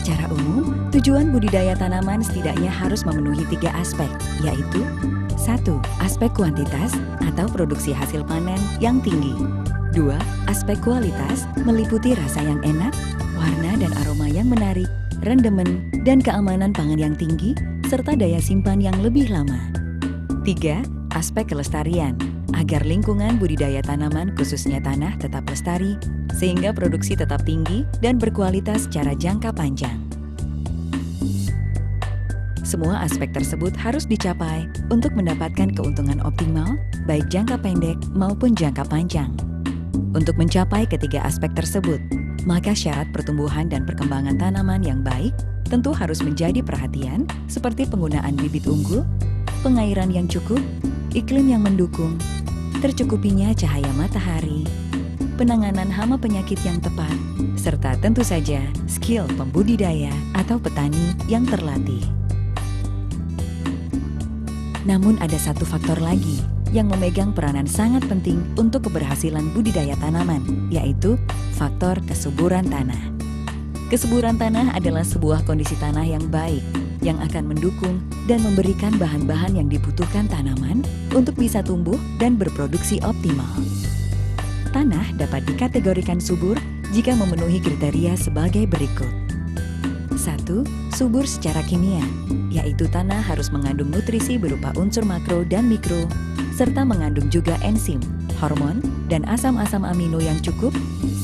Secara umum, tujuan budidaya tanaman setidaknya harus memenuhi 3 aspek, yaitu 1. Aspek kuantitas atau produksi hasil panen yang tinggi. 2. Aspek kualitas meliputi rasa yang enak, warna dan aroma yang menarik, rendemen, dan keamanan pangan yang tinggi, serta daya simpan yang lebih lama. 3. Aspek kelestarian, agar lingkungan budidaya tanaman khususnya tanah tetap lestari, sehingga produksi tetap tinggi dan berkualitas secara jangka panjang. Semua aspek tersebut harus dicapai untuk mendapatkan keuntungan optimal, baik jangka pendek maupun jangka panjang. Untuk mencapai ketiga aspek tersebut, maka syarat pertumbuhan dan perkembangan tanaman yang baik tentu harus menjadi perhatian, seperti penggunaan bibit unggul, pengairan yang cukup, iklim yang mendukung, tercukupinya cahaya matahari, penanganan hama penyakit yang tepat, serta tentu saja skill pembudidaya atau petani yang terlatih. Namun ada satu faktor lagi yang memegang peranan sangat penting untuk keberhasilan budidaya tanaman, yaitu faktor kesuburan tanah. Kesuburan tanah adalah sebuah kondisi tanah yang baik, yang akan mendukung dan memberikan bahan-bahan yang dibutuhkan tanaman untuk bisa tumbuh dan berproduksi optimal. Tanah dapat dikategorikan subur jika memenuhi kriteria sebagai berikut. 1. Subur secara kimia, yaitu tanah harus mengandung nutrisi berupa unsur makro dan mikro, serta mengandung juga enzim, hormon, dan asam-asam amino yang cukup,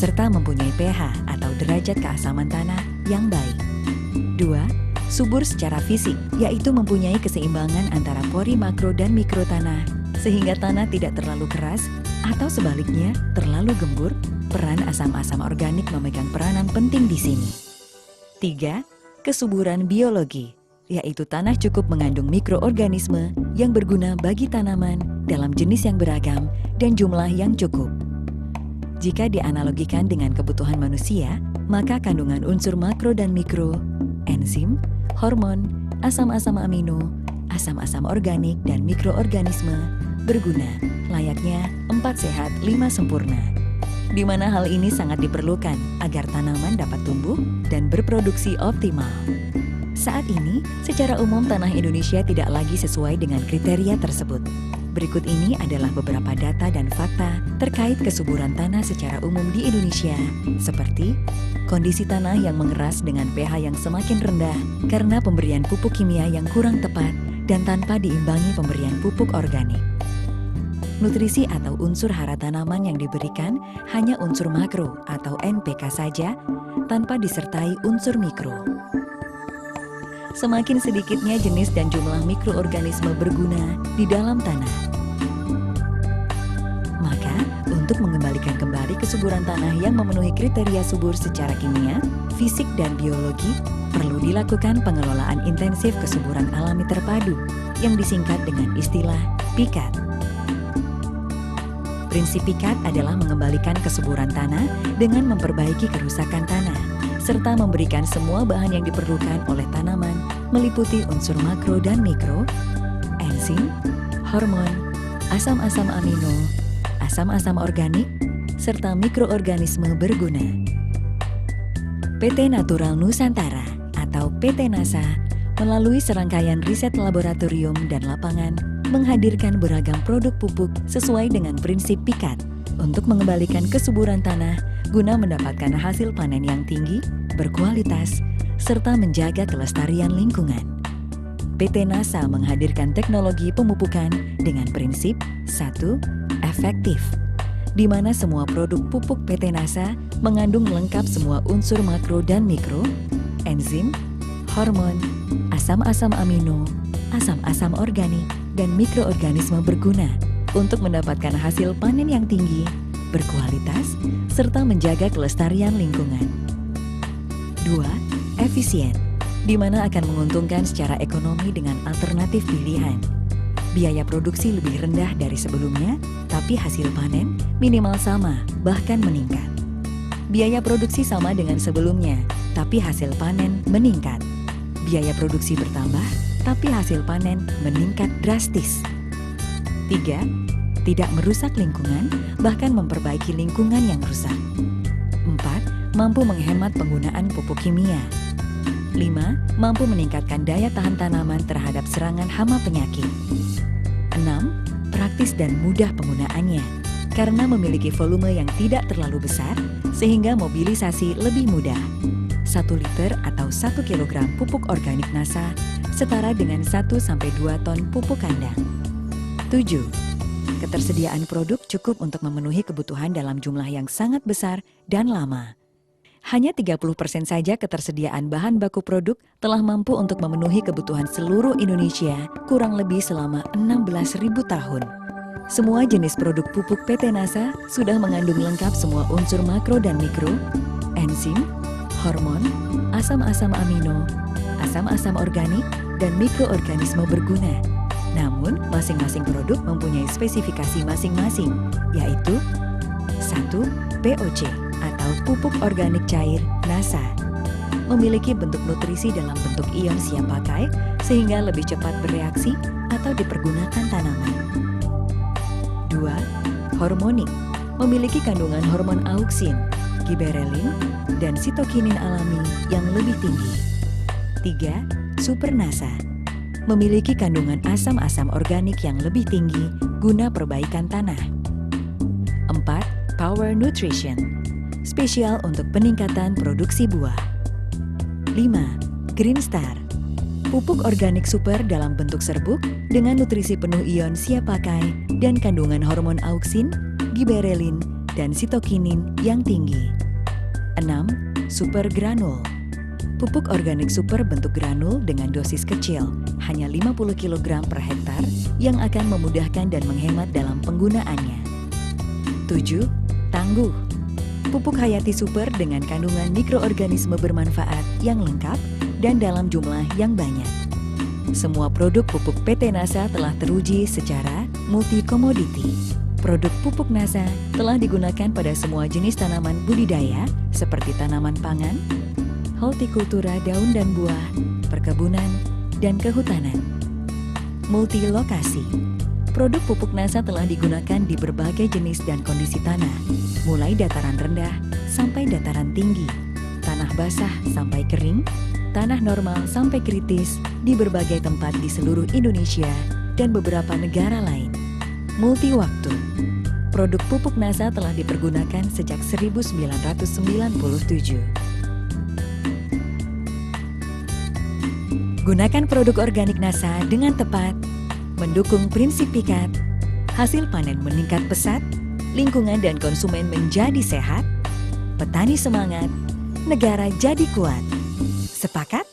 serta mempunyai pH atau derajat keasaman tanah yang baik. 2. Subur secara fisik, yaitu mempunyai keseimbangan antara pori makro dan mikro tanah, sehingga tanah tidak terlalu keras atau sebaliknya terlalu gembur. Peran asam-asam organik memegang peranan penting di sini. 3. Kesuburan biologi, yaitu tanah cukup mengandung mikroorganisme yang berguna bagi tanaman dalam jenis yang beragam dan jumlah yang cukup. Jika dianalogikan dengan kebutuhan manusia, maka kandungan unsur makro dan mikro, enzim, hormon, asam-asam amino, asam-asam organik, dan mikroorganisme berguna layaknya 4 sehat 5 sempurna, di mana hal ini sangat diperlukan agar tanaman dapat tumbuh dan berproduksi optimal. Saat ini, secara umum tanah Indonesia tidak lagi sesuai dengan kriteria tersebut. Berikut ini adalah beberapa data dan fakta terkait kesuburan tanah secara umum di Indonesia, seperti kondisi tanah yang mengeras dengan pH yang semakin rendah karena pemberian pupuk kimia yang kurang tepat dan tanpa diimbangi pemberian pupuk organik. Nutrisi atau unsur hara tanaman yang diberikan hanya unsur makro atau NPK saja, tanpa disertai unsur mikro. Semakin sedikitnya jenis dan jumlah mikroorganisme berguna di dalam tanah. Maka, untuk mengembalikan kembali kesuburan tanah yang memenuhi kriteria subur secara kimia, fisik, dan biologi, perlu dilakukan pengelolaan intensif kesuburan alami terpadu yang disingkat dengan istilah PIKAT. Prinsip PIKAT adalah mengembalikan kesuburan tanah dengan memperbaiki kerusakan tanah, serta memberikan semua bahan yang diperlukan oleh tanaman meliputi unsur makro dan mikro, enzim, hormon, asam-asam amino, asam-asam organik, serta mikroorganisme berguna. PT Natural Nusantara atau PT NASA melalui serangkaian riset laboratorium dan lapangan menghadirkan beragam produk pupuk sesuai dengan prinsip PIKAT untuk mengembalikan kesuburan tanah guna mendapatkan hasil panen yang tinggi, berkualitas, serta menjaga kelestarian lingkungan. PT NASA menghadirkan teknologi pemupukan dengan prinsip 1. Efektif, di mana semua produk pupuk PT NASA mengandung lengkap semua unsur makro dan mikro, enzim, hormon, asam-asam amino, asam-asam organik, dan mikroorganisme berguna untuk mendapatkan hasil panen yang tinggi, berkualitas, serta menjaga kelestarian lingkungan. 2. Efisien, di mana akan menguntungkan secara ekonomi dengan alternatif pilihan. Biaya produksi lebih rendah dari sebelumnya, tapi hasil panen minimal sama, bahkan meningkat. Biaya produksi sama dengan sebelumnya, tapi hasil panen meningkat. Biaya produksi bertambah, tapi hasil panen meningkat drastis. 3. Tidak merusak lingkungan, bahkan memperbaiki lingkungan yang rusak. 4. Mampu menghemat penggunaan pupuk kimia. 5. Mampu meningkatkan daya tahan tanaman terhadap serangan hama penyakit. 6. Praktis dan mudah penggunaannya, karena memiliki volume yang tidak terlalu besar, sehingga mobilisasi lebih mudah. 1 liter atau 1 kilogram pupuk organik NASA setara dengan 1-2 ton pupuk kandang. 7. Ketersediaan produk cukup untuk memenuhi kebutuhan dalam jumlah yang sangat besar dan lama. Hanya 30% saja ketersediaan bahan baku produk telah mampu untuk memenuhi kebutuhan seluruh Indonesia kurang lebih selama 16.000 tahun. Semua jenis produk pupuk PT NASA sudah mengandung lengkap semua unsur makro dan mikro, enzim, hormon, asam-asam amino, asam-asam organik, dan mikroorganisme berguna. Namun, masing-masing produk mempunyai spesifikasi masing-masing, yaitu 1. POC atau pupuk organik cair NASA. Memiliki bentuk nutrisi dalam bentuk ion siap pakai sehingga lebih cepat bereaksi atau dipergunakan tanaman. 2. Hormonik. Memiliki kandungan hormon auksin, giberelin, dan sitokinin alami yang lebih tinggi. 3. Super NASA. Memiliki kandungan asam-asam organik yang lebih tinggi guna perbaikan tanah. 4. Power Nutrition. Spesial untuk peningkatan produksi buah. 5. Green Star. Pupuk organik super dalam bentuk serbuk dengan nutrisi penuh ion siap pakai dan kandungan hormon auksin, giberelin, dan sitokinin yang tinggi. 6. Super Granul. Pupuk organik super bentuk granul dengan dosis kecil, hanya 50 kg per hektar, yang akan memudahkan dan menghemat dalam penggunaannya. 7. Tangguh. Pupuk hayati super dengan kandungan mikroorganisme bermanfaat yang lengkap dan dalam jumlah yang banyak. Semua produk pupuk PT NASA telah teruji secara multi-komoditi. Produk pupuk NASA telah digunakan pada semua jenis tanaman budidaya seperti tanaman pangan, hortikultura daun dan buah, perkebunan, dan kehutanan. Multilokasi. Produk pupuk NASA telah digunakan di berbagai jenis dan kondisi tanah, mulai dataran rendah sampai dataran tinggi, tanah basah sampai kering, tanah normal sampai kritis di berbagai tempat di seluruh Indonesia dan beberapa negara lain. Multi-waktu. Produk pupuk NASA telah dipergunakan sejak 1997. Gunakan produk organik NASA dengan tepat, mendukung prinsip pikat, hasil panen meningkat pesat, lingkungan dan konsumen menjadi sehat, petani semangat, negara jadi kuat. Sepakat?